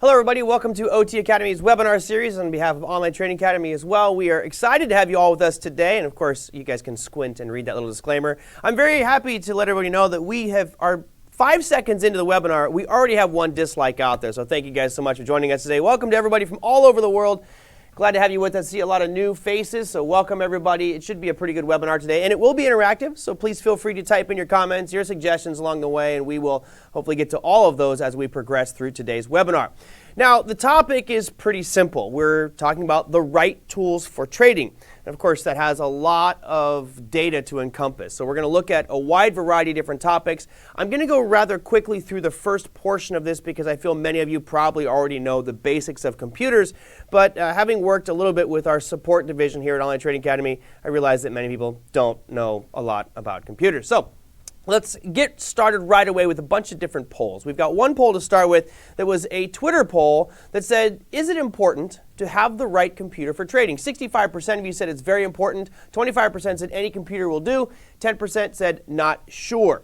Hello everybody, welcome to OT Academy's webinar series on behalf of Online Trading Academy as well. We are excited to have you all with us today, and of course you guys can squint and read that little disclaimer. I'm very happy to let everybody know that we are 5 seconds into the webinar. We already have one dislike out there, so thank you guys so much for joining us today. Welcome to everybody from all over the world. Glad to have you with us. See a lot of new faces, so welcome everybody. It should be a pretty good webinar today, and it will be interactive, so please feel free to type in your comments, your suggestions along the way, and we will hopefully get to all of those as we progress through today's webinar. Now, the topic is pretty simple. We're talking about the right tools for trading. And of course, that has a lot of data to encompass. So we're going to look at a wide variety of different topics. I'm going to go rather quickly through the first portion of this because I feel many of you probably already know the basics of computers. But having worked a little bit with our support division here at Online Trading Academy, I realize that many people don't know a lot about computers. So let's get started right away with a bunch of different polls. We've got one poll to start with that was a Twitter poll that said, is it important to have the right computer for trading? 65% of you said it's very important. 25% said any computer will do. 10% said not sure.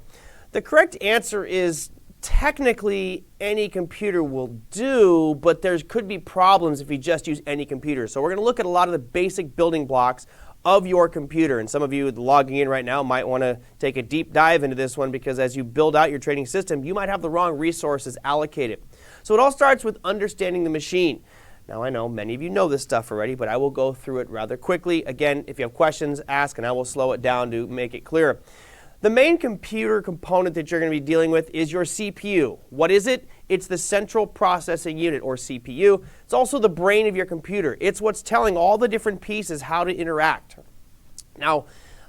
The correct answer is technically any computer will do, but there could be problems if you just use any computer. So we're going to look at a lot of the basic building blocks of your computer. And some of you logging in right now might want to take a deep dive into this one because as you build out your trading system, you might have the wrong resources allocated. So it all starts with understanding the machine. Now I know many of you know this stuff already, but I will go through it rather quickly. Again, if you have questions, ask and I will slow it down to make it clearer. The main computer component that you're going to be dealing with is your CPU. What is it? It's the central processing unit, or CPU. It's also the brain of your computer. It's what's telling all the different pieces how to interact. Now,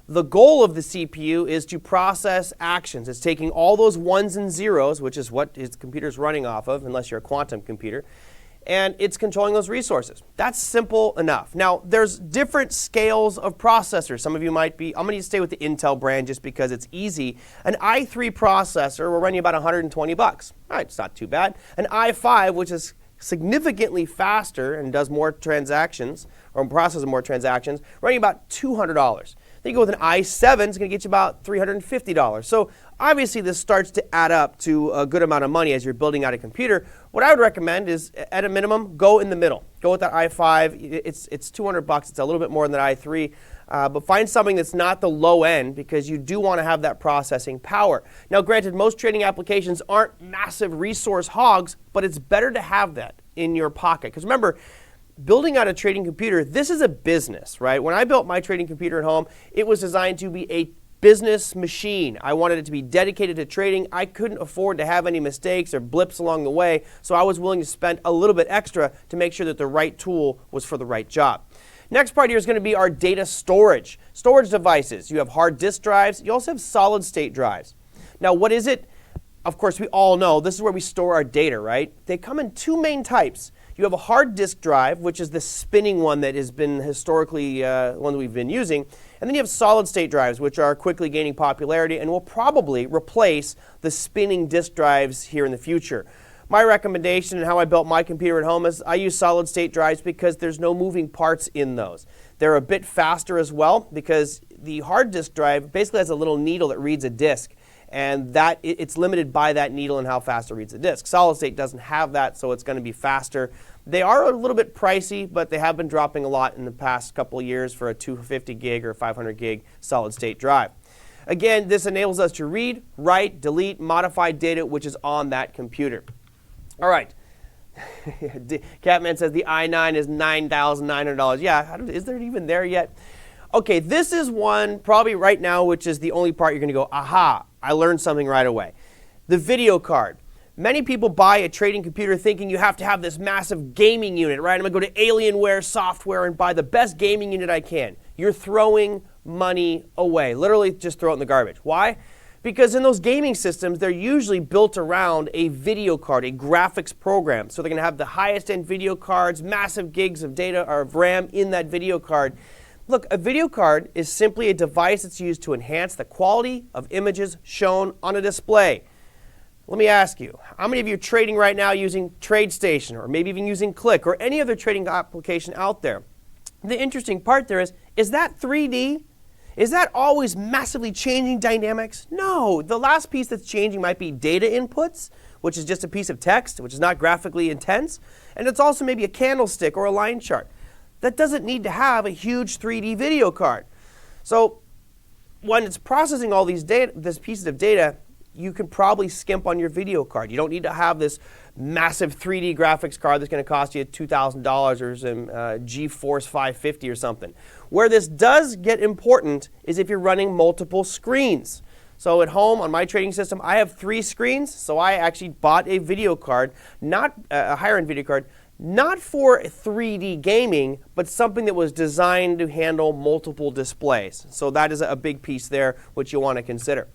the goal of the CPU is to process actions. It's taking all those ones and zeros, which is what its computer's running off of, unless you're a quantum computer, and it's controlling those resources. That's simple enough. Now, there's different scales of processors. Some of you might be, I'm going to stay with the Intel brand just because it's easy. An i3 processor will run you about 120 bucks. All right, it's not too bad. An i5, which is significantly faster and does more transactions, or processes more transactions, running about $200. Then you go with an i7, it's going to get you about $350. So obviously this starts to add up to a good amount of money as you're building out a computer. What I would recommend is, at a minimum, go in the middle. Go with that i5. It's 200 bucks. It's a little bit more than the i3. But find something that's not the low end because you do want to have that processing power. Now, granted, most trading applications aren't massive resource hogs, but it's better to have that in your pocket. Because remember, building out a trading computer, this is a business, right? When I built my trading computer at home, it was designed to be a business machine. I wanted it to be dedicated to trading. I couldn't afford to have any mistakes or blips along the way, so I was willing to spend a little bit extra to make sure that the right tool was for the right job. Next part here is going to be our data storage. Storage devices. You have hard disk drives. You also have solid state drives. Now, what is it? Of course, we all know this is where we store our data, right? They come in two main types. You have a hard disk drive, which is the spinning one that has been historically one that we've been using. And then you have solid state drives, which are quickly gaining popularity and will probably replace the spinning disk drives here in the future. My recommendation and how I built my computer at home is I use solid state drives because there's no moving parts in those. They're a bit faster as well because the hard disk drive basically has a little needle that reads a disk. And it's limited by that needle and how fast it reads the disk. Solid state doesn't have that, so it's going to be faster. They are a little bit pricey, but they have been dropping a lot in the past couple of years for a 250 gig or 500 gig solid state drive. Again, this enables us to read, write, delete, modify data which is on that computer. All right. Catman says the i9 is $9,900. Yeah, is there even there yet? Okay, this is one probably right now, which is the only part you're going to go, aha, I learned something right away. The video card. Many people buy a trading computer thinking you have to have this massive gaming unit, right? I'm going to go to Alienware Software and buy the best gaming unit I can. You're throwing money away. Literally just throw it in the garbage. Why? Because in those gaming systems, they're usually built around a video card, a graphics program. So they're going to have the highest end video cards, massive gigs of data or of RAM in that video card. Look, a video card is simply a device that's used to enhance the quality of images shown on a display. Let me ask you, how many of you are trading right now using TradeStation or maybe even using Click or any other trading application out there? The interesting part there is that 3D? Is that always massively changing dynamics? No, the last piece that's changing might be data inputs, which is just a piece of text, which is not graphically intense, and it's also maybe a candlestick or a line chart. That doesn't need to have a huge 3D video card. So when it's processing all these pieces of data, you can probably skimp on your video card. You don't need to have this massive 3D graphics card that's going to cost you $2,000 or some GeForce 550 or something. Where this does get important is if you're running multiple screens. So at home on my trading system, I have 3 screens, so I actually bought a video card, not a higher-end video card, not for 3D gaming, but something that was designed to handle multiple displays. So that is a big piece there, which you'll want to consider.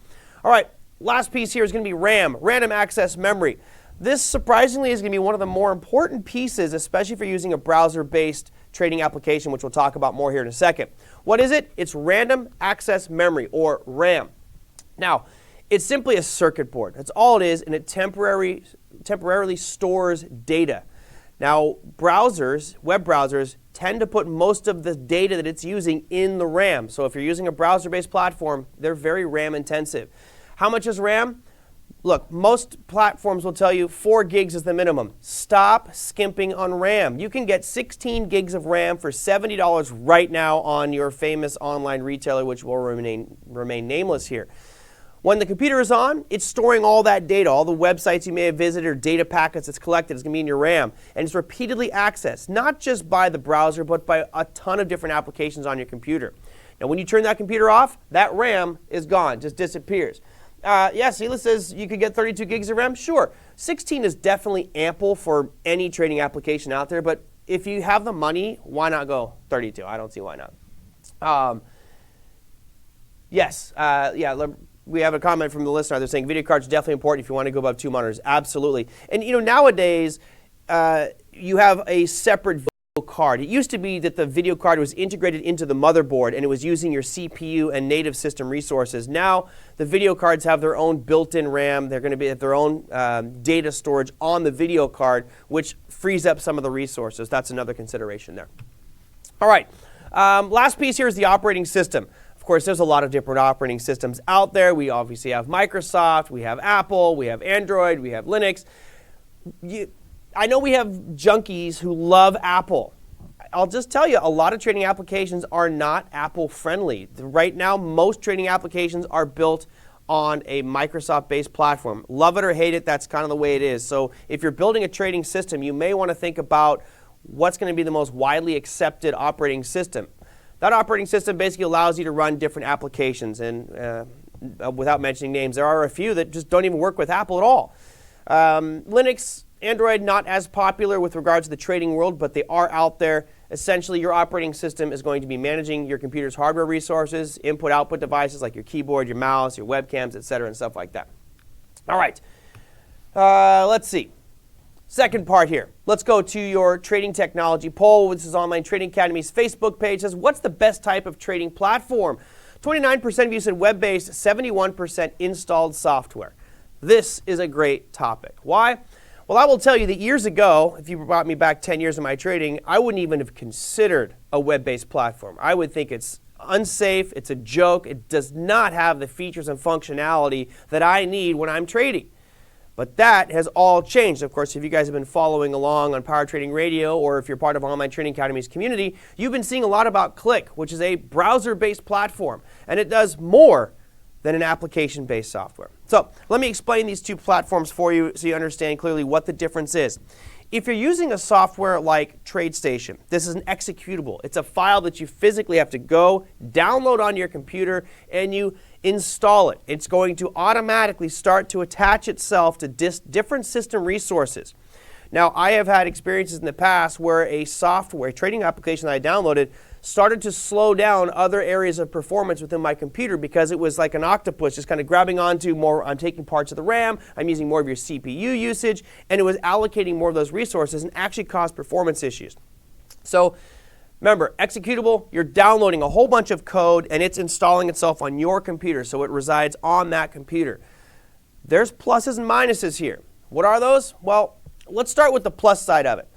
All right. Last piece here is going to be RAM, random access memory. This surprisingly is going to be one of the more important pieces, especially if you're using a browser-based trading application, which we'll talk about more here in a second. What is it? It's random access memory, or RAM. Now, it's simply a circuit board. That's all it is, and it temporarily stores data. Now, web browsers, tend to put most of the data that it's using in the RAM. So if you're using a browser-based platform, they're very RAM intensive. How much is RAM? Look, most platforms will tell you 4 gigs is the minimum. Stop skimping on RAM. You can get 16 gigs of RAM for $70 right now on your famous online retailer, which will remain nameless here. When the computer is on, it's storing all that data, all the websites you may have visited or data packets it's collected. It's going to be in your RAM. And it's repeatedly accessed, not just by the browser, but by a ton of different applications on your computer. Now, when you turn that computer off, that RAM is gone, just disappears. Yeah, Sela says you could get 32 gigs of RAM. Sure, 16 is definitely ample for any trading application out there, but if you have the money, why not go 32? I don't see why not. Yes, we have a comment from the listener. They're saying video cards are definitely important if you want to go above 2 monitors. Absolutely. And nowadays, you have a separate video card. It used to be that the video card was integrated into the motherboard and it was using your CPU and native system resources. Now the video cards have their own built-in RAM. They're going to have their own data storage on the video card, which frees up some of the resources. That's another consideration there. All right, last piece here is the operating system. Of course, there's a lot of different operating systems out there. We obviously have Microsoft, we have Apple, we have Android, we have Linux. I know we have junkies who love Apple. I'll just tell you, a lot of trading applications are not Apple friendly. Right now, most trading applications are built on a Microsoft-based platform. Love it or hate it, that's kind of the way it is. So if you're building a trading system, you may want to think about what's going to be the most widely accepted operating system. That operating system basically allows you to run different applications. And without mentioning names, there are a few that just don't even work with Apple at all. Linux, Android, not as popular with regards to the trading world, but they are out there. Essentially, your operating system is going to be managing your computer's hardware resources, input-output devices like your keyboard, your mouse, your webcams, etc., and stuff like that. All right. Let's see. Second part here. Let's go to your trading technology poll. This is Online Trading Academy's Facebook page. It says, what's the best type of trading platform? 29% of you said web-based, 71% installed software. This is a great topic. Why? Well, I will tell you that years ago, if you brought me back 10 years of my trading, I wouldn't even have considered a web-based platform. I would think it's unsafe, it's a joke, it does not have the features and functionality that I need when I'm trading. But that has all changed. Of course, if you guys have been following along on Power Trading Radio, or if you're part of Online Trading Academy's community, you've been seeing a lot about Click, which is a browser-based platform, and it does more than an application-based software. So let me explain these two platforms for you so you understand clearly what the difference is. If you're using a software like TradeStation, this is an executable. It's a file that you physically have to go download on your computer and you install it. It's going to automatically start to attach itself to different system resources. Now, I have had experiences in the past where a trading application that I downloaded started to slow down other areas of performance within my computer because it was like an octopus just kind of grabbing onto more. I'm taking parts of the RAM, I'm using more of your CPU usage, and it was allocating more of those resources and actually caused performance issues. So remember, executable, you're downloading a whole bunch of code and it's installing itself on your computer, so it resides on that computer. There's pluses and minuses here. What are those? Well, let's start with the plus side of it.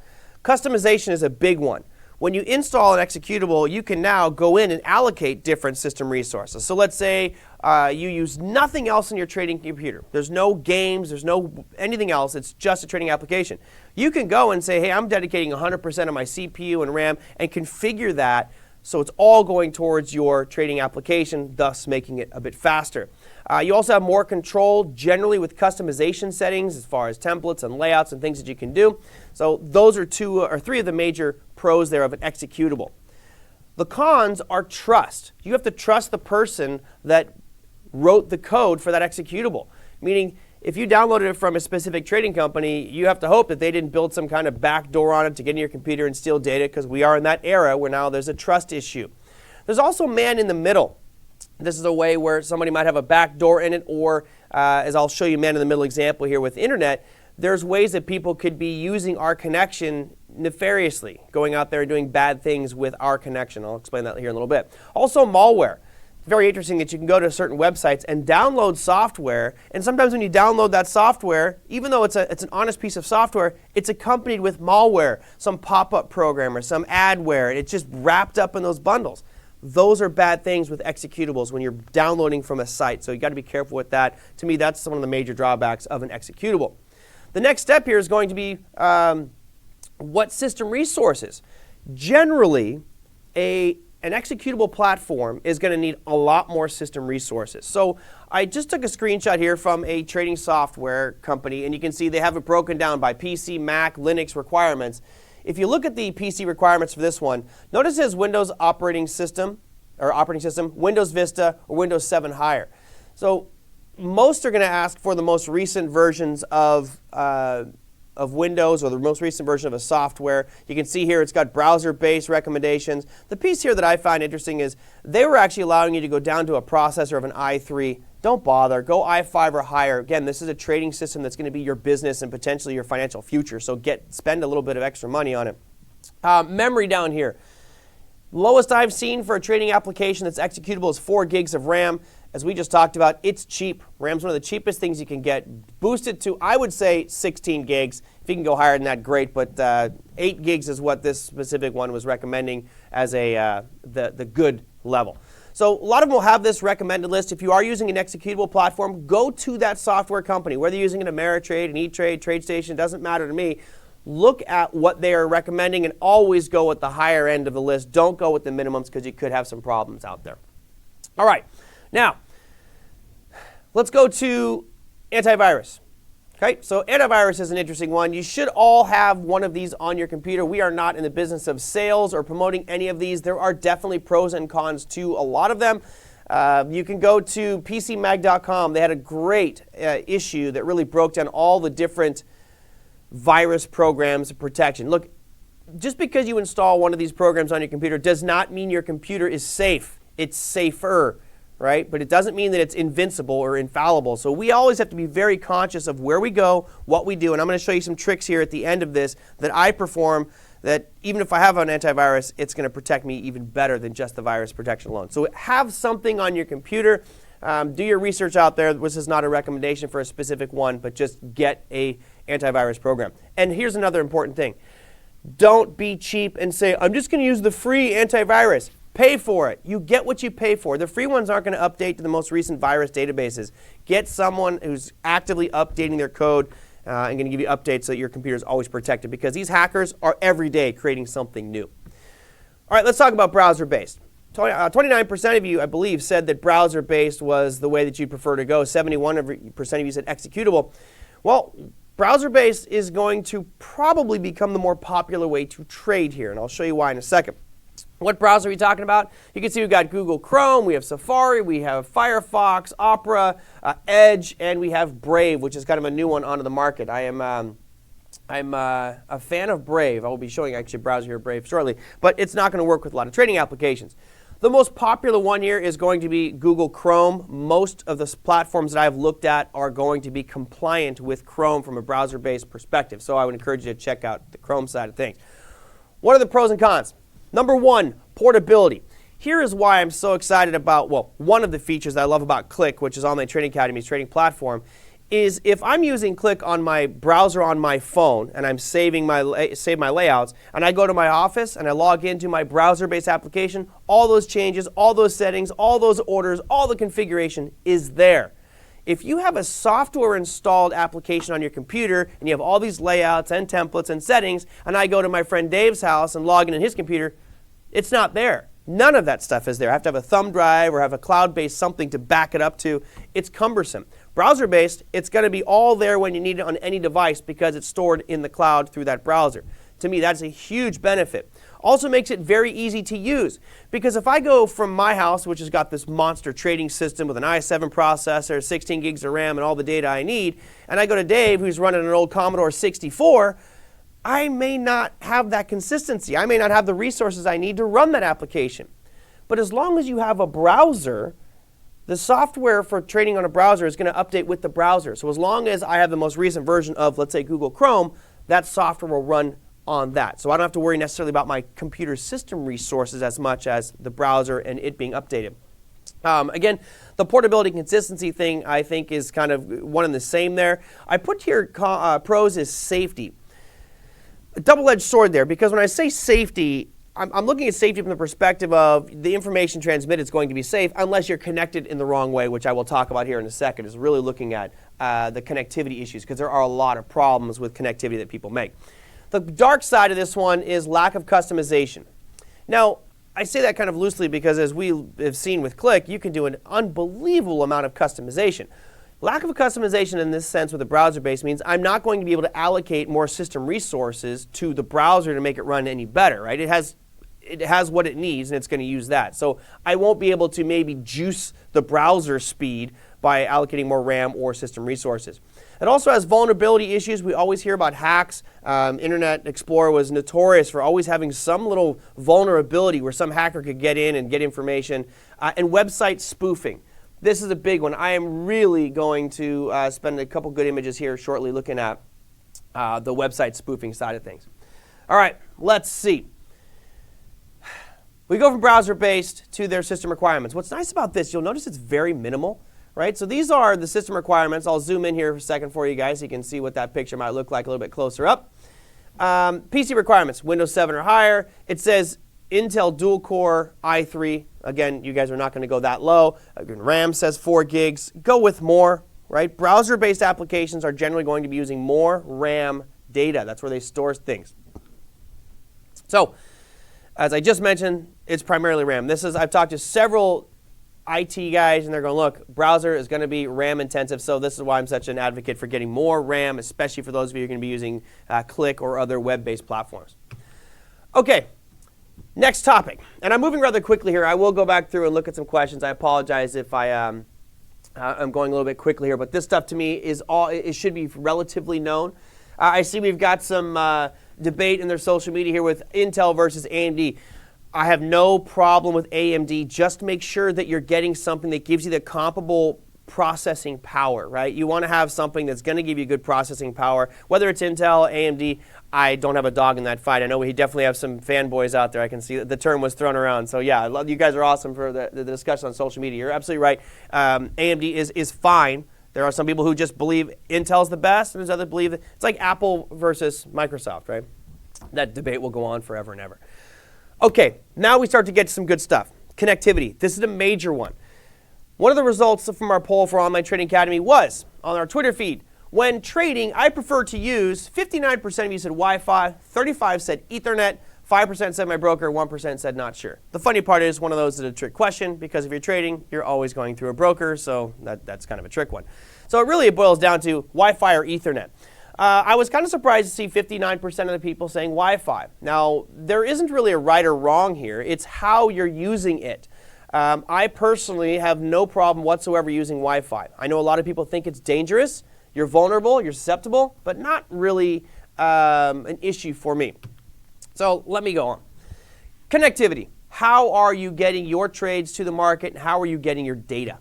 Customization is a big one. when you install an executable, you can now go in and allocate different system resources. So let's say you use nothing else in your trading computer. There's no games, there's no anything else, it's just a trading application. You can go and say, hey, I'm dedicating 100% of my CPU and RAM and configure that so it's all going towards your trading application, thus making it a bit faster. You also have more control generally with customization settings as far as templates and layouts and things that you can do. So those are two or three of the major pros there of an executable. The cons are trust. You have to trust the person that wrote the code for that executable. Meaning, if you downloaded it from a specific trading company, you have to hope that they didn't build some kind of backdoor on it to get in your computer and steal data, because we are in that era where now there's a trust issue. There's also man in the middle. This is a way where somebody might have a backdoor in it, or as I'll show you man in the middle example here with internet, there's ways that people could be using our connection nefariously, going out there and doing bad things with our connection. I'll explain that here in a little bit. Also malware. Very interesting that you can go to certain websites and download software, and sometimes when you download that software, even though it's an honest piece of software, it's accompanied with malware, some pop-up program or some adware, and it's just wrapped up in those bundles. Those are bad things with executables when you're downloading from a site, so you got to be careful with that. To me, that's one of the major drawbacks of an executable. The next step here is going to be what system resources. Generally, an executable platform is going to need a lot more system resources. So I just took a screenshot here from a trading software company, and you can see they have it broken down by PC, Mac, Linux requirements. If you look at the PC requirements for this one, notice it says Windows operating system, Windows Vista, or Windows 7 higher. So most are going to ask for the most recent versions of Windows, or the most recent version of a software. You can see here it's got browser-based recommendations. The piece here that I find interesting is they were actually allowing you to go down to a processor of an i3. Don't bother. Go i5 or higher. Again, this is a trading system that's going to be your business and potentially your financial future, so spend a little bit of extra money on it. Memory down here. Lowest I've seen for a trading application that's executable is 4 gigs of RAM. As we just talked about, it's cheap. RAM's one of the cheapest things you can get. Boosted to, I would say, 16 gigs. If you can go higher than that, great. But 8 gigs is what this specific one was recommending as the good level. So a lot of them will have this recommended list. If you are using an executable platform, go to that software company. Whether you're using an Ameritrade, an E-Trade, TradeStation, doesn't matter to me. Look at what they are recommending and always go with the higher end of the list. Don't go with the minimums, because you could have some problems out there. All right. Now, let's go to antivirus. Okay, so antivirus is an interesting one. You should all have one of these on your computer. We are not in the business of sales or promoting any of these. There are definitely pros and cons to a lot of them. You can go to PCMag.com. They had a great issue that really broke down all the different virus programs of protection. Look, just because you install one of these programs on your computer does not mean your computer is safe. It's safer, right? But it doesn't mean that it's invincible or infallible. So we always have to be very conscious of where we go, what we do. And I'm going to show you some tricks here at the end of this that I perform that even if I have an antivirus, it's going to protect me even better than just the virus protection alone. So have something on your computer. Do your research out there. This is not a recommendation for a specific one, but just get a antivirus program. And here's another important thing. Don't be cheap and say, I'm just going to use the free antivirus. Pay for it. You get what you pay for. The free ones aren't going to update to the most recent virus databases. Get someone who's actively updating their code and going to give you updates so that your computer is always protected, because these hackers are every day creating something new. All right, let's talk about browser-based. 29% of you, I believe, said that browser-based was the way that you'd prefer to go. 71% of you said executable. Well, browser-based is going to probably become the more popular way to trade here, and I'll show you why in a second. What browser are we talking about? You can see we've got Google Chrome, we have Safari, we have Firefox, Opera, Edge, and we have Brave, which is kind of a new one onto the market. I'm a fan of Brave. I will be showing actually a browser here, Brave, shortly, but it's not going to work with a lot of trading applications. The most popular one here is going to be Google Chrome. Most of the platforms that I've looked at are going to be compliant with Chrome from a browser-based perspective, so I would encourage you to check out the Chrome side of things. What are the pros and cons? Number one, portability. Here is why I'm so excited about, well, one of the features that I love about Click, which is Online Trading Academy's trading platform, is if I'm using Click on my browser on my phone and I'm saving my layouts, and I go to my office and I log into my browser-based application, all those changes, all those settings, all those orders, all the configuration is there. If you have a software installed application on your computer and you have all these layouts and templates and settings, and I go to my friend Dave's house and log in his computer, it's not there. None of that stuff is there. I have to have a thumb drive or have a cloud-based something to back it up to. It's cumbersome. Browser-based, it's going to be all there when you need it on any device because it's stored in the cloud through that browser. To me, that's a huge benefit. Also makes it very easy to use because if I go from my house, which has got this monster trading system with an i7 processor, 16 gigs of RAM, and all the data I need, and I go to Dave, who's running an old Commodore 64, I may not have that consistency. I may not have the resources I need to run that application. But as long as you have a browser, the software for trading on a browser is going to update with the browser. So as long as I have the most recent version of, let's say, Google Chrome, that software will run on that. So I don't have to worry necessarily about my computer system resources as much as the browser and it being updated. Again, the portability and consistency thing I think is kind of one and the same there. I put here pros is safety. A double-edged sword there, because when I say safety, I'm looking at safety from the perspective of the information transmitted is going to be safe unless you're connected in the wrong way, which I will talk about here in a second, is really looking at the connectivity issues, because there are a lot of problems with connectivity that people make. The dark side of this one is lack of customization. Now, I say that kind of loosely because as we have seen with Click, you can do an unbelievable amount of customization. Lack of customization in this sense with a browser-based means I'm not going to be able to allocate more system resources to the browser to make it run any better, right? It has what it needs and it's going to use that. So I won't be able to maybe juice the browser speed by allocating more RAM or system resources. It also has vulnerability issues. We always hear about hacks. Internet Explorer was notorious for always having some little vulnerability where some hacker could get in and get information. And website spoofing. This is a big one. I am really going to spend a couple good images here shortly looking at the website spoofing side of things. All right, let's see. We go from browser-based to their system requirements. What's nice about this, you'll notice it's very minimal, right? So these are the system requirements. I'll zoom in here for a second for you guys so you can see what that picture might look like a little bit closer up. PC requirements, Windows 7 or higher. It says Intel dual-core i3. Again, you guys are not going to go that low. RAM says 4 gigs. Go with more, right? Browser-based applications are generally going to be using more RAM data. That's where they store things. So, as I just mentioned, it's primarily RAM. I've talked to several IT guys, and they're going, look, browser is going to be RAM intensive, so this is why I'm such an advocate for getting more RAM, especially for those of you who are going to be using Click or other web-based platforms. Okay. Next topic, and I'm moving rather quickly here. I will go back through and look at some questions. I apologize if I'm going a little bit quickly here, but this stuff to me it should be relatively known. I see we've got some debate in their social media here with Intel versus AMD. I have no problem with AMD. Just make sure that you're getting something that gives you the comparable processing power, right? You want to have something that's going to give you good processing power. Whether it's Intel, AMD, I don't have a dog in that fight. I know we definitely have some fanboys out there. I can see that the term was thrown around. So yeah, you guys are awesome for the discussion on social media. You're absolutely right. AMD is fine. There are some people who just believe Intel's the best, and there's others believe it's like Apple versus Microsoft, right? That debate will go on forever and ever. Okay, now we start to get some good stuff. Connectivity. This is a major one. One of the results from our poll for Online Trading Academy was on our Twitter feed. When trading, I prefer to use, 59% of you said Wi-Fi, 35% said Ethernet, 5% said my broker, 1% said not sure. The funny part is one of those is a trick question because if you're trading, you're always going through a broker, so that's kind of a trick one. So it boils down to Wi-Fi or Ethernet. I was kind of surprised to see 59% of the people saying Wi-Fi. Now, there isn't really a right or wrong here. It's how you're using it. I personally have no problem whatsoever using Wi-Fi. I know a lot of people think it's dangerous. You're vulnerable, you're susceptible, but not really an issue for me. So let me go on. Connectivity. How are you getting your trades to the market, and how are you getting your data?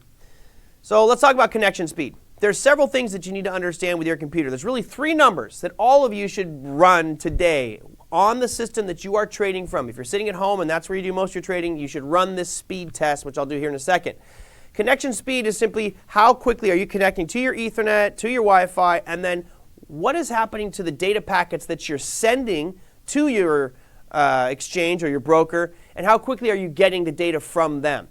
So let's talk about connection speed. There's several things that you need to understand with your computer. There's really 3 numbers that all of you should run today on the system that you are trading from. If you're sitting at home and that's where you do most of your trading, you should run this speed test, which I'll do here in a second. Connection speed is simply how quickly are you connecting to your Ethernet, to your Wi-Fi, and then what is happening to the data packets that you're sending to your exchange or your broker, and how quickly are you getting the data from them.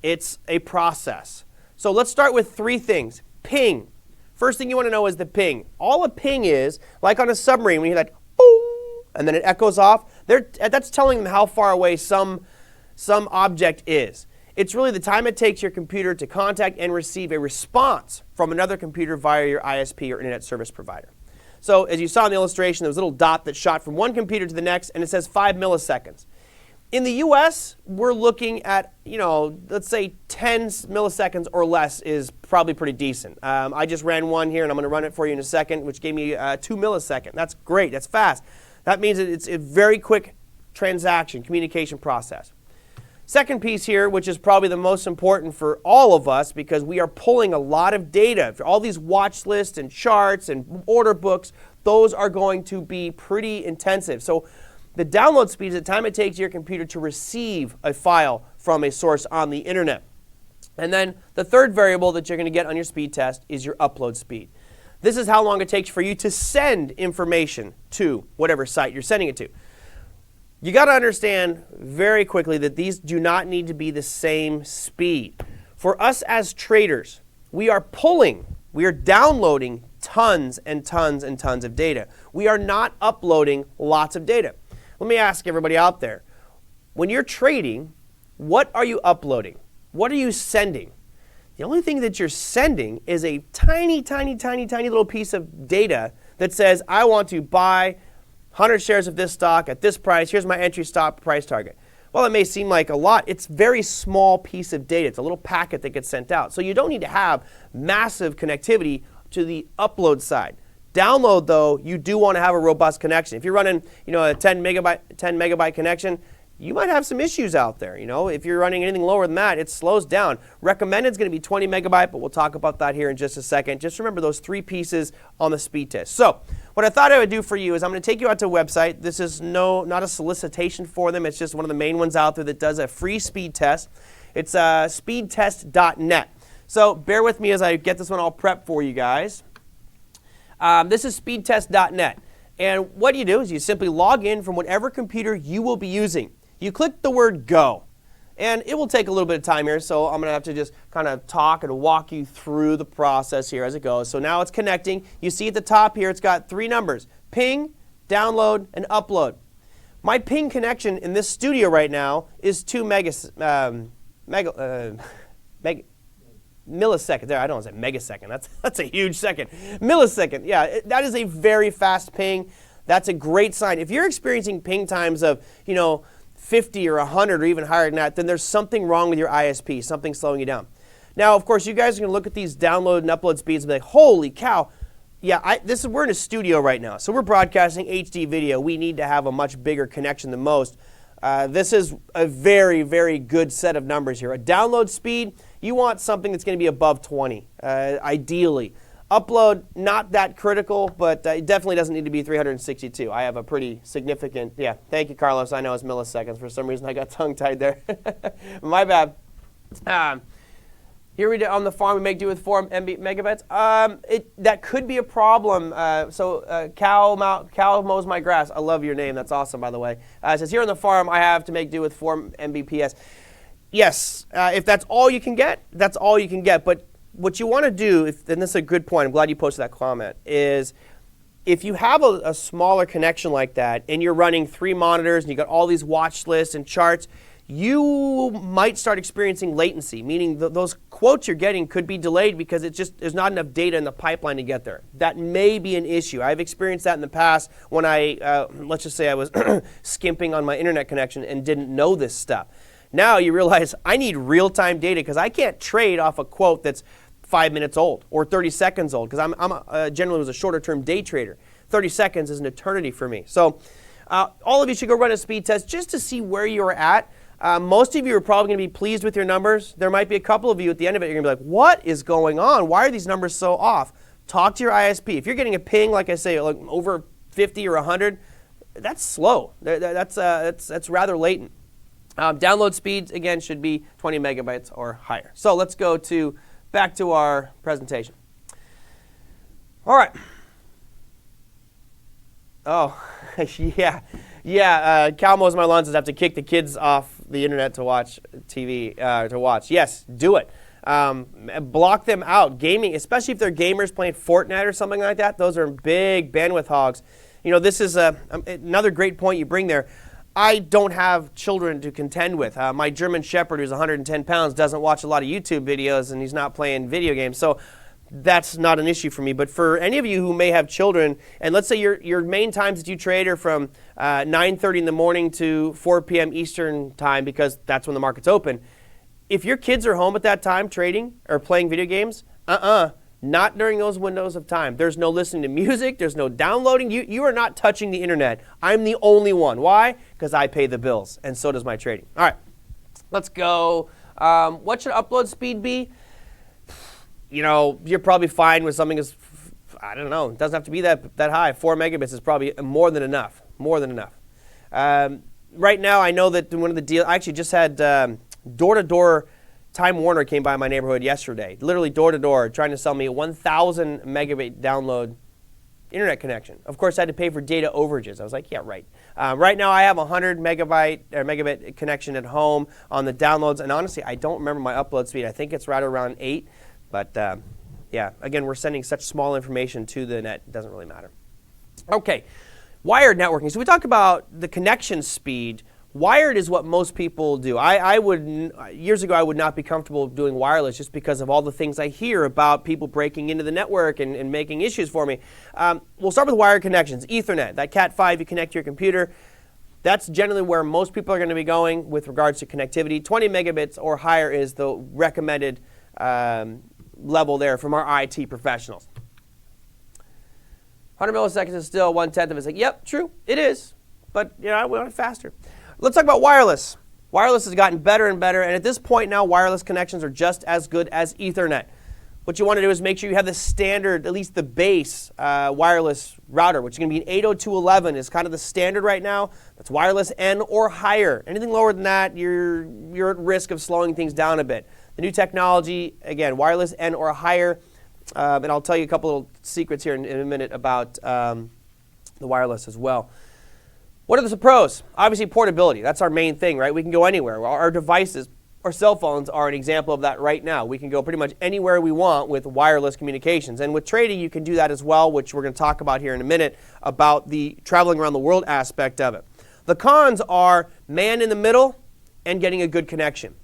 It's a process. So let's start with 3 things. Ping. First thing you want to know is the ping. All a ping is, like on a submarine, when you hear that boom, and then it echoes off, that's telling them how far away some object is. It's really the time it takes your computer to contact and receive a response from another computer via your ISP or internet service provider. So as you saw in the illustration, there was a little dot that shot from one computer to the next, and it says 5 milliseconds. In the US, we're looking at, let's say 10 milliseconds or less is probably pretty decent. I just ran one here, and I'm going to run it for you in a second, which gave me 2 milliseconds. That's great. That's fast. That means that it's a very quick transaction, communication process. Second piece here, which is probably the most important for all of us because we are pulling a lot of data. All these watch lists and charts and order books, those are going to be pretty intensive. So the download speed is the time it takes your computer to receive a file from a source on the internet. And then the third variable that you're going to get on your speed test is your upload speed. This is how long it takes for you to send information to whatever site you're sending it to. You got to understand very quickly that these do not need to be the same speed. For us as traders, we are downloading tons and tons and tons of data. We are not uploading lots of data. Let me ask everybody out there, when you're trading, what are you uploading? What are you sending? The only thing that you're sending is a tiny, tiny, tiny, tiny little piece of data that says, I want to buy 100 shares of this stock at this price. Here's my entry stop price target. Well, it may seem like a lot. It's a very small piece of data. It's a little packet that gets sent out. So you don't need to have massive connectivity to the upload side. Download, though, you do want to have a robust connection. If you're running, a 10 megabyte connection, you might have some issues out there. If you're running anything lower than that, it slows down. Recommended is going to be 20 megabyte, but we'll talk about that here in just a second. Just remember those 3 pieces on the speed test. So what I thought I would do for you is I'm going to take you out to a website. This is not a solicitation for them. It's just one of the main ones out there that does a free speed test. It's speedtest.net. So bear with me as I get this one all prepped for you guys. This is speedtest.net. And what you do is you simply log in from whatever computer you will be using. You click the word go. And it will take a little bit of time here, so I'm going to have to just kind of talk and walk you through the process here as it goes. So now it's connecting. You see at the top here, it's got 3 numbers: ping, download, and upload. My ping connection in this studio right now is 2 milliseconds. There, I don't want to say megasecond. That's a huge second. Millisecond. Yeah, that is a very fast ping. That's a great sign. If you're experiencing ping times of, 50 or 100 or even higher than that, then there's something wrong with your ISP, something slowing you down. Now, of course, you guys are going to look at these download and upload speeds and be like, holy cow. Yeah, we're in a studio right now, so we're broadcasting HD video. We need to have a much bigger connection than most. This is a very, very good set of numbers here. A download speed, you want something that's going to be above 20, ideally. Upload, not that critical, but it definitely doesn't need to be 362. I have a pretty significant, thank you, Carlos. I know it's milliseconds. For some reason, I got tongue-tied there. My bad. Here we do, on the farm, we make do with 4 megabytes. That could be a problem. Cow mows my grass. I love your name. That's awesome, by the way. It says, here on the farm, I have to make do with 4 Mbps. Yes, if that's all you can get, that's all you can get. But what you want to do, and this is a good point, I'm glad you posted that comment, is if you have a smaller connection like that and you're running 3 monitors and you got all these watch lists and charts, you might start experiencing latency, meaning those quotes you're getting could be delayed because there's not enough data in the pipeline to get there. That may be an issue. I've experienced that in the past when let's just say I was skimping on my internet connection and didn't know this stuff. Now you realize I need real-time data because I can't trade off a quote that's 5 minutes old or 30 seconds old because I'm generally was a shorter-term day trader. 30 seconds is an eternity for me. So all of you should go run a speed test just to see where you're at. Most of you are probably going to be pleased with your numbers. There might be a couple of you at the end of it, you're going to be like, what is going on? Why are these numbers so off? Talk to your ISP. If you're getting a ping, like I say, like over 50 or 100, that's slow. That's rather latent. Download speeds, again, should be 20 megabytes or higher. So let's go back to our presentation. All right. Oh, yeah. Cal mows my lawns. I have to kick the kids off the internet to watch TV. Yes, do it. Block them out. Gaming, especially if they're gamers playing Fortnite or something like that. Those are big bandwidth hogs. You know, this is another great point you bring there. I don't have children to contend with. My German Shepherd, who's 110 pounds, doesn't watch a lot of YouTube videos, and he's not playing video games. So that's not an issue for me. But for any of you who may have children, and let's say your main times that you trade are from 9:30 in the morning to 4 p.m. Eastern time, because that's when the market's open. If your kids are home at that time trading or playing video games, not during those windows of time. There's no listening to music. There's no downloading. You are not touching the internet. I'm the only one. Why? Because I pay the bills, and so does my trading. All right, let's go. What should upload speed be? You know, you're probably fine with something as, I don't know, it doesn't have to be that high. 4 megabits is probably more than enough. More than enough. Right now, I know that one of the deals, I actually just had door-to-door. Time Warner came by my neighborhood yesterday, literally door-to-door, trying to sell me a 1,000 megabit download internet connection. Of course, I had to pay for data overages. I was like, yeah, right. Right now, I have a 100 megabit connection at home on the downloads, and honestly, I don't remember my upload speed. I think it's right around 8, but yeah, again, we're sending such small information to the net, it doesn't really matter. Okay, wired networking. So we talk about the connection speed. Wired is what most people do. Years ago, I would not be comfortable doing wireless just because of all the things I hear about people breaking into the network and making issues for me. We'll start with wired connections. Ethernet, that Cat5 you connect to your computer, that's generally where most people are going to be going with regards to connectivity. 20 megabits or higher is the recommended level there from our IT professionals. 100 milliseconds is still 1/10 of a second. Yep, true, it is. But you know, I want it faster. Let's talk about wireless. Wireless has gotten better and better, and at this point now, wireless connections are just as good as Ethernet. What you want to do is make sure you have the standard, at least the base wireless router, which is going to be an 802.11 is kind of the standard right now. That's wireless N or higher. Anything lower than that, you're at risk of slowing things down a bit. The new technology, again, wireless N or higher, and I'll tell you a couple little secrets here in a minute about the wireless as well. What are the pros? Obviously, portability. That's our main thing, right? We can go anywhere. Our devices, our cell phones are an example of that right now. We can go pretty much anywhere we want with wireless communications. And with trading, you can do that as well, which we're going to talk about here in a minute, about the traveling around the world aspect of it. The cons are man in the middle and getting a good connection.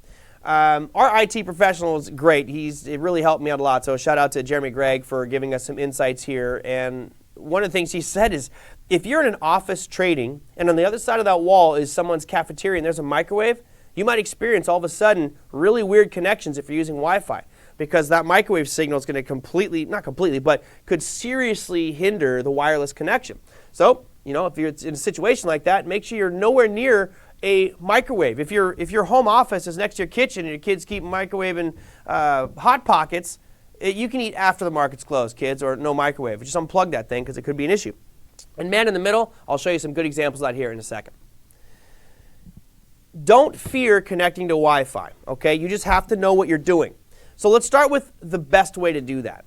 Our IT professional is great. It really helped me out a lot. So shout out to Jeremy Gregg for giving us some insights here. And one of the things he said is, if you're in an office trading and on the other side of that wall is someone's cafeteria and there's a microwave, you might experience all of a sudden really weird connections if you're using Wi-Fi, because that microwave signal is going to not completely, but could seriously hinder the wireless connection. So, you know, if you're in a situation like that, make sure you're nowhere near a microwave. If your home office is next to your kitchen and your kids keep microwaving Hot Pockets, you can eat after the market's closed, kids, or no microwave. Just unplug that thing because it could be an issue. And man in the middle, I'll show you some good examples of that here in a second. Don't fear connecting to Wi-Fi, okay? You just have to know what you're doing. So let's start with the best way to do that.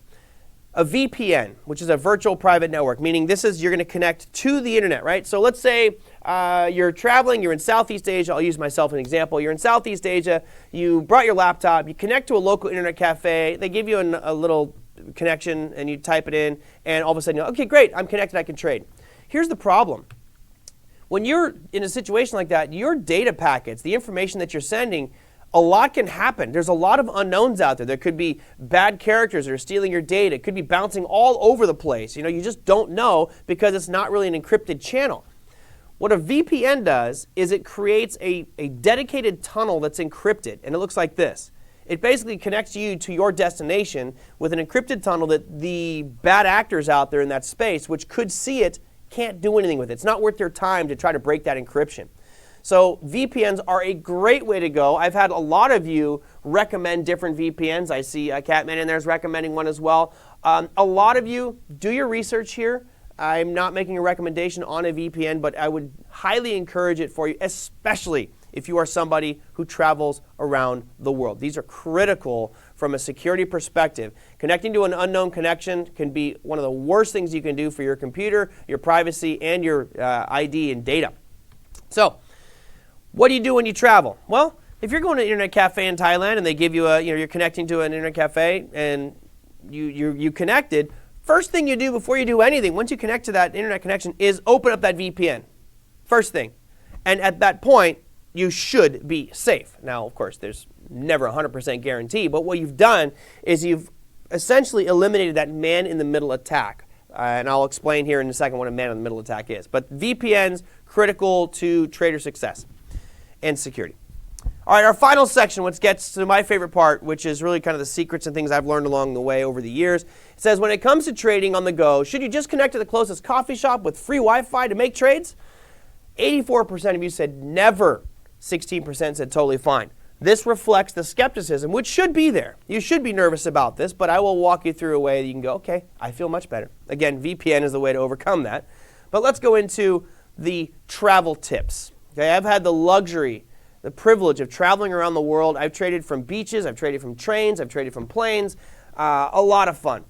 A VPN, which is a virtual private network, meaning you're going to connect to the internet, right? So let's say you're traveling, you're in Southeast Asia. I'll use myself as an example. You're in Southeast Asia, you brought your laptop, you connect to a local internet cafe, they give you a little connection and you type it in, and all of a sudden you're, okay, great, I'm connected, I can trade. Here's the problem. When you're in a situation like that, your data packets, the information that you're sending, a lot can happen. There's a lot of unknowns out there. There could be bad characters that are stealing your data. It could be bouncing all over the place. You know, you just don't know because it's not really an encrypted channel. What a VPN does is it creates a dedicated tunnel that's encrypted, and it looks like this. It basically connects you to your destination with an encrypted tunnel that the bad actors out there in that space, which could see it, can't do anything with it. It's not worth their time to try to break that encryption. So VPNs are a great way to go. I've had a lot of you recommend different VPNs. I see Catman in there is recommending one as well. A lot of you, do your research here. I'm not making a recommendation on a VPN, but I would highly encourage it for you, especially if you are somebody who travels around the world. These are critical from a security perspective. Connecting to an unknown connection can be one of the worst things you can do for your computer, your privacy, and your ID and data. So, what do you do when you travel? Well, if you're going to an internet cafe in Thailand and they give you you're connecting to an internet cafe and you connected, first thing you do before you do anything, once you connect to that internet connection, is open up that VPN. First thing. And at that point, you should be safe. Now, of course, there's never a 100% guarantee, but what you've done is you've essentially eliminated that man-in-the-middle attack. And I'll explain here in a second what a man-in-the-middle attack is. But VPNs, critical to trader success and security. All right, our final section, which gets to my favorite part, which is really kind of the secrets and things I've learned along the way over the years. It says, when it comes to trading on the go, should you just connect to the closest coffee shop with free Wi-Fi to make trades? 84% of you said never. 16% said totally fine. This reflects the skepticism, which should be there. You should be nervous about this, but I will walk you through a way that you can go, okay, I feel much better. Again, VPN is the way to overcome that. But let's go into the travel tips. Okay, I've had the luxury, the privilege of traveling around the world. I've traded from beaches, I've traded from trains, I've traded from planes. A lot of fun.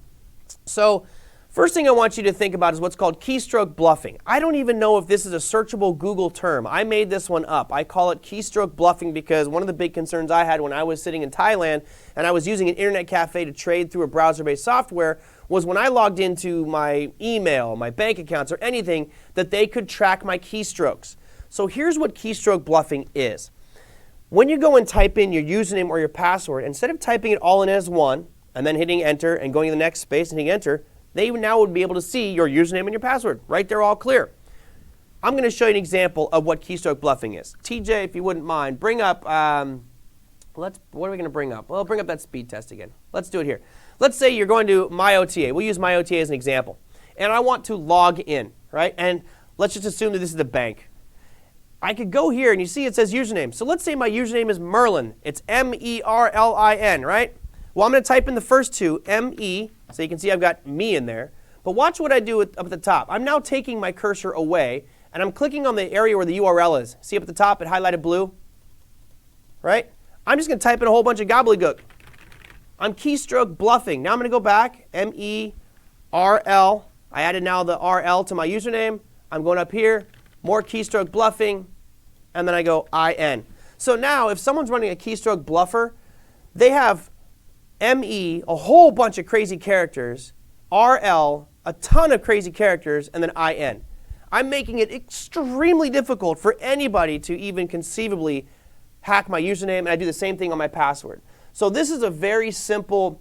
So, first thing I want you to think about is what's called keystroke bluffing. I don't even know if this is a searchable Google term. I made this one up. I call it keystroke bluffing because one of the big concerns I had when I was sitting in Thailand and I was using an internet cafe to trade through a browser-based software was when I logged into my email, my bank accounts, or anything, that they could track my keystrokes. So here's what keystroke bluffing is. When you go and type in your username or your password, instead of typing it all in as one and then hitting enter and going to the next space and hitting enter, they now would be able to see your username and your password. Right there, all clear. I'm going to show you an example of what keystroke bluffing is. TJ, if you wouldn't mind, bring up, what are we going to bring up? Well, bring up that speed test again. Let's do it here. Let's say you're going to MyOTA. We'll use MyOTA as an example. And I want to log in, right? And let's just assume that this is the bank. I could go here, and you see it says username. So let's say my username is Merlin. It's M-E-R-L-I-N, right? Well, I'm going to type in the first two, M-E, so you can see I've got me in there. But watch what I do up at the top. I'm now taking my cursor away, and I'm clicking on the area where the URL is. See up at the top, it highlighted blue? Right? I'm just going to type in a whole bunch of gobbledygook. I'm keystroke bluffing. Now I'm going to go back, M-E-R-L. I added now the R-L to my username. I'm going up here, more keystroke bluffing, and then I go I-N. So now if someone's running a keystroke bluffer, they have M-E, a whole bunch of crazy characters, R-L, a ton of crazy characters, and then I-N. I'm making it extremely difficult for anybody to even conceivably hack my username, and I do the same thing on my password. So this is a very simple,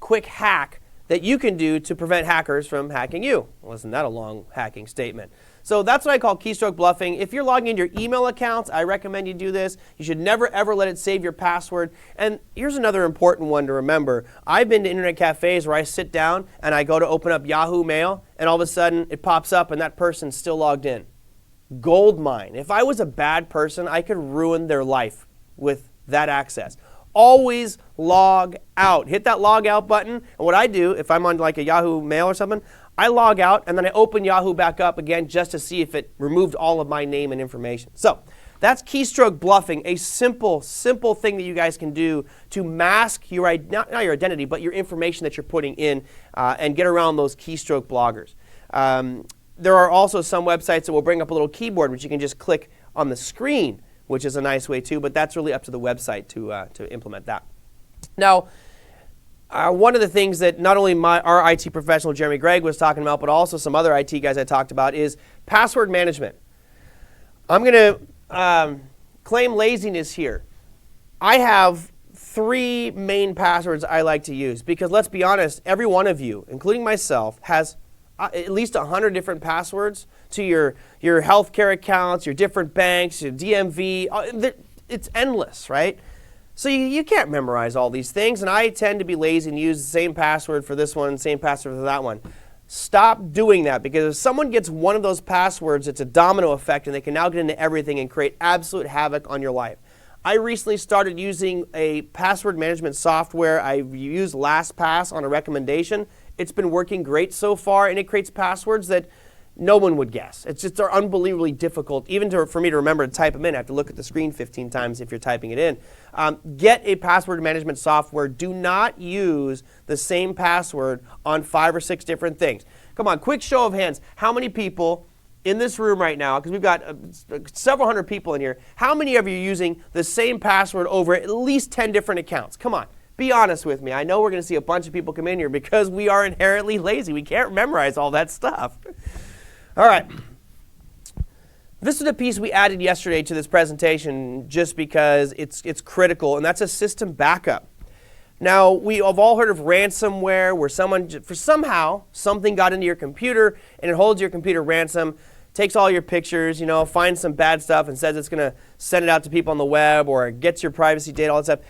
quick hack that you can do to prevent hackers from hacking you. Wasn't that a long hacking statement? So that's what I call keystroke bluffing. If you're logging into your email accounts, I recommend you do this. You should never, ever let it save your password. And here's another important one to remember. I've been to internet cafes where I sit down and I go to open up Yahoo Mail, and all of a sudden it pops up and that person's still logged in. Gold mine. If I was a bad person, I could ruin their life with that access. Always log out. Hit that log out button. And what I do, if I'm on like a Yahoo Mail or something, I log out and then I open Yahoo back up again just to see if it removed all of my name and information. So that's keystroke bluffing, a simple thing that you guys can do to mask your, not your identity, but your information that you're putting in and get around those keystroke bloggers. There are also some websites that will bring up a little keyboard which you can just click on the screen, which is a nice way too, but that's really up to the website to implement that. Now, one of the things that not only our IT professional, Jeremy Gregg, was talking about, but also some other IT guys I talked about, is password management. I'm going to claim laziness here. I have 3 main passwords I like to use because, let's be honest, every one of you, including myself, has at least 100 different passwords to your healthcare accounts, your different banks, your DMV. It's endless, right? So you can't memorize all these things, and I tend to be lazy and use the same password for this one, same password for that one. Stop doing that, because if someone gets one of those passwords, it's a domino effect, and they can now get into everything and create absolute havoc on your life. I recently started using a password management software. I've used LastPass on a recommendation. It's been working great so far, and it creates passwords that no one would guess. It's just unbelievably difficult, even for me to remember to type them in. I have to look at the screen 15 times if you're typing it in. Get a password management software. Do not use the same password on 5 or 6 different things. Come on, quick show of hands. How many people in this room right now, because we've got several hundred people in here, how many of you are using the same password over at least 10 different accounts? Come on. Be honest with me. I know we're going to see a bunch of people come in here because we are inherently lazy. We can't memorize all that stuff. All right. This is a piece we added yesterday to this presentation just because it's critical, and that's a system backup. Now, we have all heard of ransomware, where somehow something got into your computer and it holds your computer ransom, takes all your pictures, finds some bad stuff and says it's going to send it out to people on the web, or it gets your privacy data, all that stuff.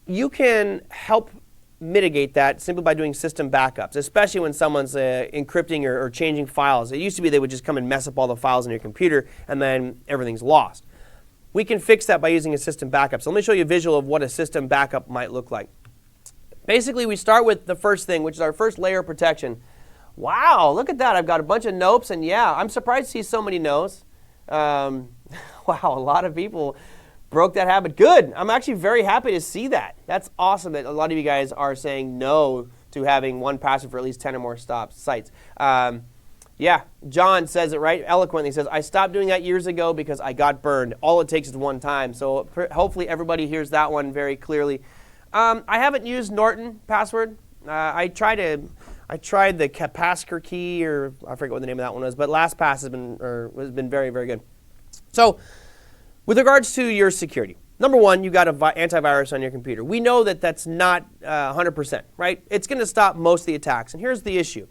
You can help mitigate that simply by doing system backups, especially when someone's encrypting or changing files. It used to be they would just come and mess up all the files in your computer and then everything's lost. We can fix that by using a system backup. So let me show you a visual of what a system backup might look like. Basically, we start with the first thing, which is our first layer of protection. Wow, look at that. I've got a bunch of nopes, and yeah, I'm surprised to see so many no's. Wow, a lot of people broke that habit. Good. I'm actually very happy to see that. That's awesome that a lot of you guys are saying no to having one password for at least 10 or more sites. Yeah, John says it right eloquently. He says, I stopped doing that years ago because I got burned. All it takes is one time. So hopefully everybody hears that one very clearly. I haven't used Norton password. I tried the Capasker key, or I forget what the name of that one was, but LastPass has been very, very good. So with regards to your security, number one, you've got an antivirus on your computer. We know that that's not 100%, right? It's going to stop most of the attacks. And here's the issue.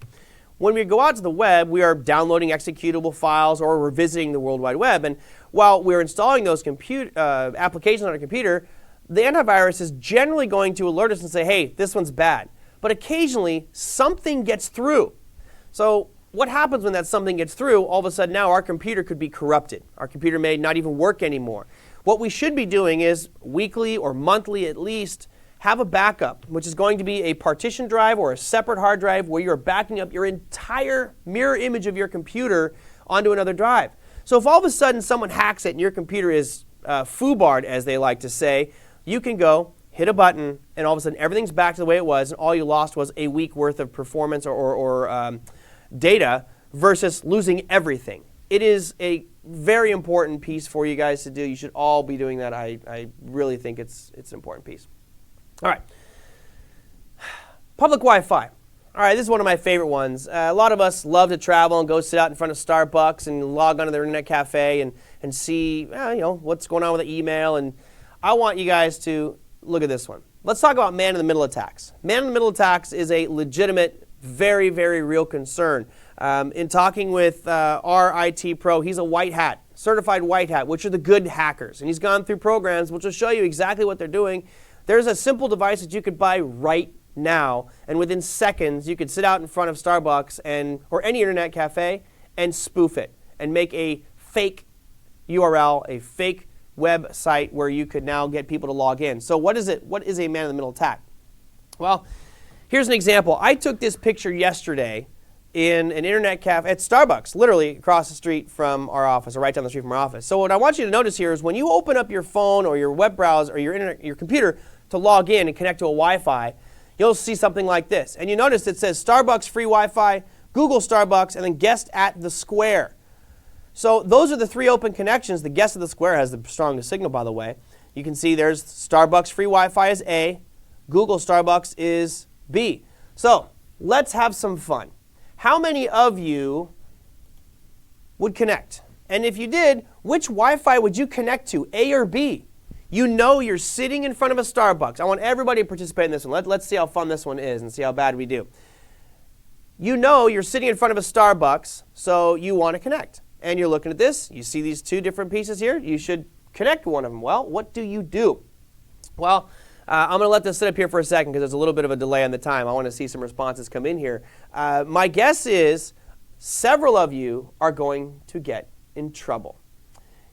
When we go out to the web, we are downloading executable files or we're visiting the World Wide Web. And while we're installing those applications on our computer, the antivirus is generally going to alert us and say, hey, this one's bad. But occasionally, something gets through. So what happens when that something gets through? All of a sudden now our computer could be corrupted. Our computer may not even work anymore. What we should be doing is weekly or monthly at least have a backup, which is going to be a partition drive or a separate hard drive where you're backing up your entire mirror image of your computer onto another drive. So if all of a sudden someone hacks it and your computer is foobarred, as they like to say, you can go, hit a button, and all of a sudden everything's back to the way it was, and all you lost was a week worth of performance or data versus losing everything. It is a very important piece for you guys to do. You should all be doing that. I really think it's an important piece. All right. Public Wi-Fi. All right, this is one of my favorite ones. A lot of us love to travel and go sit out in front of Starbucks and log onto their internet cafe and see what's going on with the email. And I want you guys to look at this one. Let's talk about man-in-the-middle attacks. Man-in-the-middle attacks is a legitimate, very, very real concern. In talking with our IT pro, he's a white hat, certified white hat, which are the good hackers. And he's gone through programs which will show you exactly what they're doing. There's a simple device that you could buy right now, and within seconds you could sit out in front of Starbucks or any internet cafe and spoof it and make a fake URL, a fake website where you could now get people to log in. So what is it? What is a man-in-the-middle attack? Well, here's an example. I took this picture yesterday in an internet cafe at Starbucks, literally across the street from our office, or right down the street from our office. So what I want you to notice here is when you open up your phone or your web browser or your computer to log in and connect to a Wi-Fi, you'll see something like this. And you notice it says Starbucks free Wi-Fi, Google Starbucks, and then guest at the square. So those are the 3 open connections. The guest at the square has the strongest signal, by the way. You can see there's Starbucks free Wi-Fi is A, Google Starbucks is B. So let's have some fun. How many of you would connect? And if you did, which Wi-Fi would you connect to, A or B? You know you're sitting in front of a Starbucks. I want everybody to participate in this one. Let's see how fun this one is and see how bad we do. You know you're sitting in front of a Starbucks, so you want to connect. And you're looking at this. You see these 2 different pieces here. You should connect one of them. Well, what do you do? Well, I'm going to let this sit up here for a second because there's a little bit of a delay on the time. I want to see some responses come in here. My guess is several of you are going to get in trouble.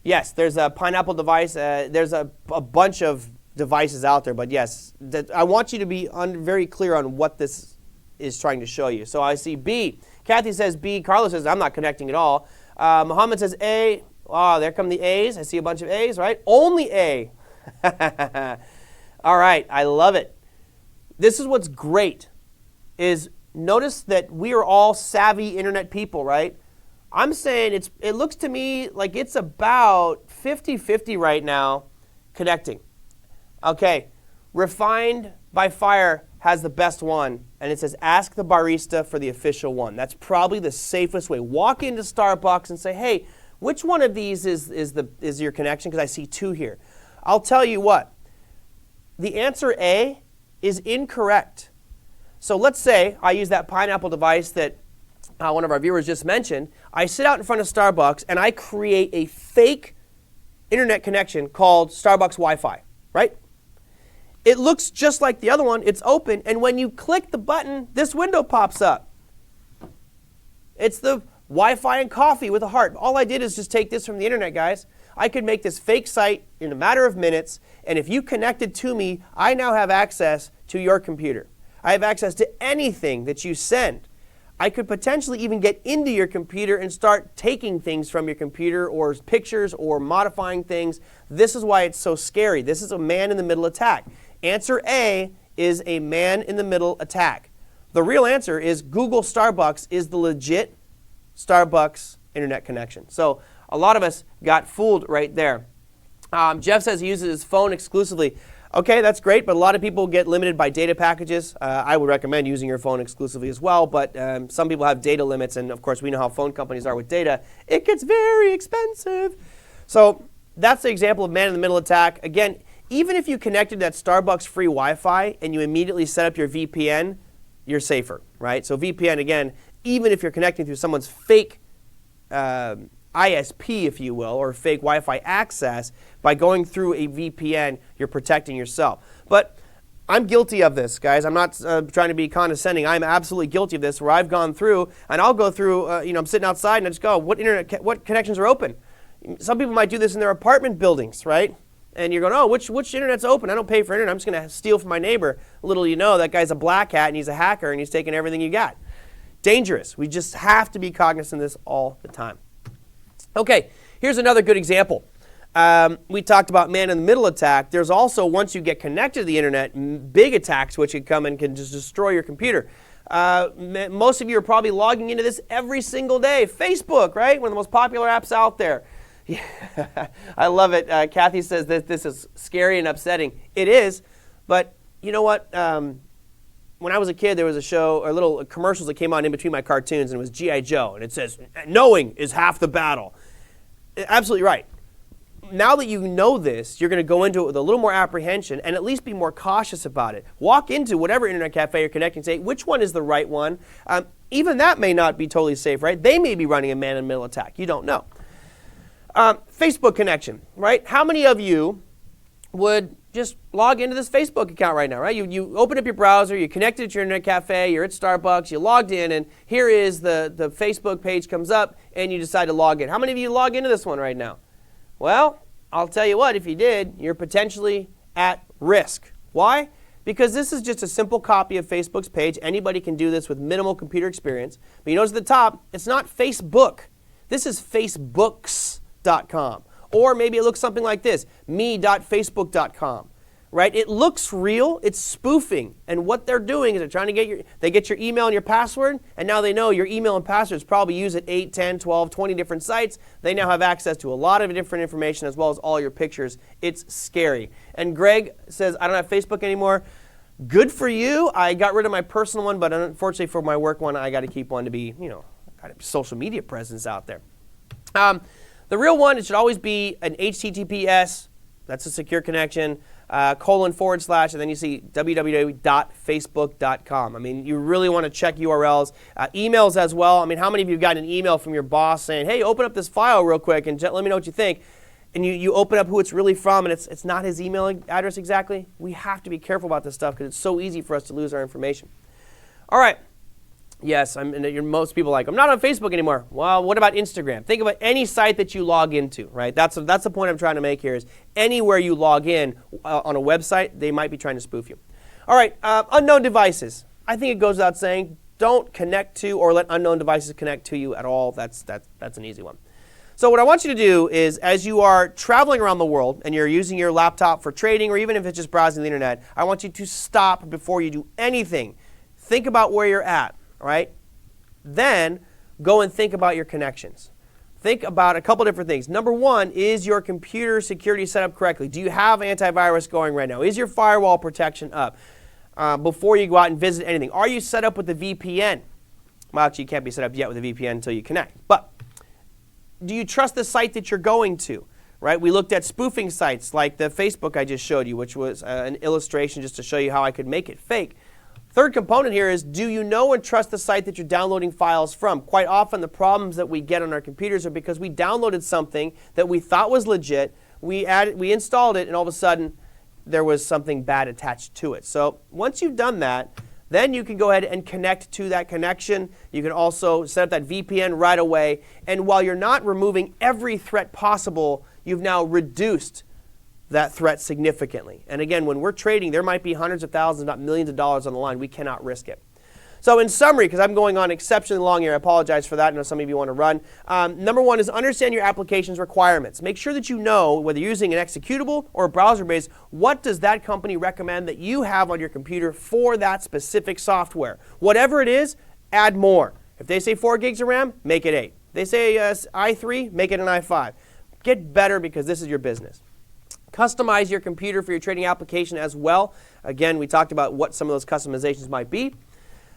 Yes, there's a Pineapple device. There's a bunch of devices out there. But yes, I want you to be very clear on what this is trying to show you. So I see B, Kathy says B. Carlos says, I'm not connecting at all. Muhammad says A. Oh, there come the A's. I see a bunch of A's, right? Only A. All right, I love it. This is what's great, is notice that we are all savvy internet people, right? I'm saying it looks to me like it's about 50-50 right now connecting. Okay, Refined by Fire has the best one, and it says ask the barista for the official one. That's probably the safest way. Walk into Starbucks and say, hey, which one of these is your connection? Because I see two here. I'll tell you what, the answer A is incorrect. So let's say I use that pineapple device that one of our viewers just mentioned. I sit out in front of Starbucks and I create a fake internet connection called Starbucks Wi-Fi, right? It looks just like the other one. It's open, and when you click the button, this window pops up. It's the Wi-Fi and coffee with a heart. All I did is just take this from the internet, guys. I could make this fake site in a matter of minutes, and if you connected to me, I now have access to your computer. I have access to anything that you send. I could potentially even get into your computer and start taking things from your computer or pictures or modifying things. This is why it's so scary. This is a man-in-the-middle attack. Answer A is a man-in-the-middle attack. The real answer is Google Starbucks is the legit Starbucks internet connection. So a lot of us got fooled right there. Jeff says he uses his phone exclusively. Okay, that's great, but a lot of people get limited by data packages. I would recommend using your phone exclusively as well, but some people have data limits, and of course we know how phone companies are with data. It gets very expensive. So that's the example of man-in-the-middle attack. Again, even if you connected that Starbucks free Wi-Fi and you immediately set up your VPN, you're safer, right? So VPN, again, even if you're connecting through someone's fake ISP, if you will, or fake Wi-Fi access, by going through a VPN, you're protecting yourself. But I'm guilty of this, guys. I'm not trying to be condescending. I'm absolutely guilty of this, where I've gone through, and I'll go through, I'm sitting outside and I just go, what connections are open? Some people might do this in their apartment buildings, right? And you're going, oh, which internet's open? I don't pay for internet. I'm just going to steal from my neighbor. Little you know, that guy's a black hat and he's a hacker and he's taking everything you got. Dangerous. We just have to be cognizant of this all the time. Okay, here's another good example. We talked about man-in-the-middle attack. There's also, once you get connected to the internet, big attacks which could come and can just destroy your computer. Most of you are probably logging into this every single day. Facebook, right? One of the most popular apps out there. Yeah, I love it. Kathy says that this is scary and upsetting. It is, but you know what? When I was a kid, there was a show, or little commercials that came on in between my cartoons, and it was G.I. Joe, and it says, knowing is half the battle. Absolutely right. Now that you know this, you're going to go into it with a little more apprehension and at least be more cautious about it. Walk into whatever internet cafe you're connecting and say, which one is the right one? Even that may not be totally safe, right? They may be running a man-in-the-middle attack. You don't know. Facebook connection, right? How many of you would just log into this Facebook account right now, right? You open up your browser, you connect it to your internet cafe, you're at Starbucks, you logged in, and here is the Facebook page comes up, and you decide to log in. How many of you log into this one right now? Well, I'll tell you what, if you did, you're potentially at risk. Why? Because this is just a simple copy of Facebook's page. Anybody can do this with minimal computer experience. But you notice at the top, it's not Facebook. This is Facebooks.com. Or maybe it looks something like this, me.facebook.com, right? It looks real. It's spoofing. And what they're doing is they're trying to get your email and your password, and now they know your email and password is probably used at 8, 10, 12, 20 different sites. They now have access to a lot of different information as well as all your pictures. It's scary. And Greg says, I don't have Facebook anymore. Good for you. I got rid of my personal one, but unfortunately for my work one, I got to keep one to be, kind of social media presence out there. The real one, it should always be an HTTPS, that's a secure connection, // and then you see www.facebook.com. I mean, you really want to check URLs. Emails as well. I mean, how many of you have gotten an email from your boss saying, hey, open up this file real quick and let me know what you think? And you open up who it's really from, and it's not his email address exactly. We have to be careful about this stuff because it's so easy for us to lose our information. All right. Yes, most people are like, I'm not on Facebook anymore. Well, what about Instagram? Think about any site that you log into, right? That's the point I'm trying to make here is anywhere you log in on a website, they might be trying to spoof you. All right, unknown devices. I think it goes without saying, don't connect to or let unknown devices connect to you at all. That's an easy one. So what I want you to do is, as you are traveling around the world and you're using your laptop for trading, or even if it's just browsing the internet, I want you to stop before you do anything. Think about where you're at, all right? Then go and think about your connections. Think about a couple different things. Number one, is your computer security set up correctly? Do you have antivirus going right now? Is your firewall protection up before you go out and visit anything? Are you set up with the VPN? Well, actually, you can't be set up yet with the VPN until you connect. But do you trust the site that you're going to? Right? We looked at spoofing sites like the Facebook I just showed you, which was an illustration just to show you how I could make it fake. Third component here is, do you know and trust the site that you're downloading files from? Quite often the problems that we get on our computers are because we downloaded something that we thought was legit, we installed it, and all of a sudden there was something bad attached to it. So once you've done that, then you can go ahead and connect to that connection. You can also set up that VPN right away. And while you're not removing every threat possible, you've now reduced that threat significantly. And again, when we're trading, there might be hundreds of thousands, not millions of dollars on the line. We cannot risk it. So in summary, because I'm going on exceptionally long here, I apologize for that. I know some of you want to run. Number one is understand your application's requirements. Make sure that you know, whether you're using an executable or a browser-based, what does that company recommend that you have on your computer for that specific software. Whatever it is, add more. If they say 4 gigs of RAM, make it 8. They say i3, make it an i5. Get better, because this is your business. Customize your computer for your trading application as well. Again, we talked about what some of those customizations might be.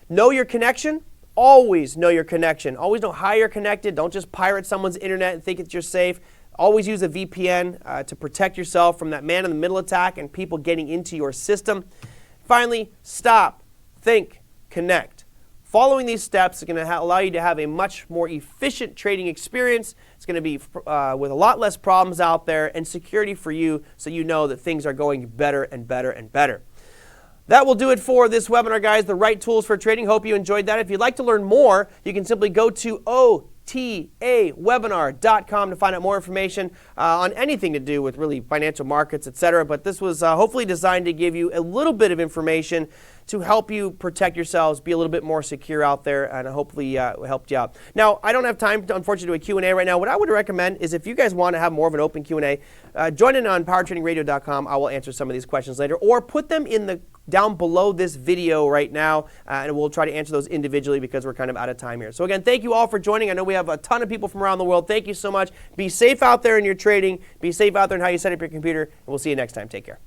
Know your connection. Always know your connection. Always know how you're connected. Don't just pirate someone's internet and think that you're safe. Always use a VPN to protect yourself from that man-in-the-middle attack and people getting into your system. Finally, stop, think, connect. Following these steps is going to allow you to have a much more efficient trading experience. It's going to be with a lot less problems out there, and security for you, so you know that things are going better and better and better. That will do it for this webinar, guys. The right tools for trading. Hope you enjoyed that. If you'd like to learn more, you can simply go to otawebinar.com to find out more information on anything to do with really financial markets, etc. But this was hopefully designed to give you a little bit of information to help you protect yourselves, be a little bit more secure out there, and hopefully helped you out. Now, I don't have time to, unfortunately, do a Q&A right now. What I would recommend is, if you guys want to have more of an open Q&A, join in on powertradingradio.com. I will answer some of these questions later, or put them in the down below this video right now, and we'll try to answer those individually because we're kind of out of time here. So again, thank you all for joining. I know we have a ton of people from around the world. Thank you so much. Be safe out there in your trading. Be safe out there in how you set up your computer, and we'll see you next time. Take care.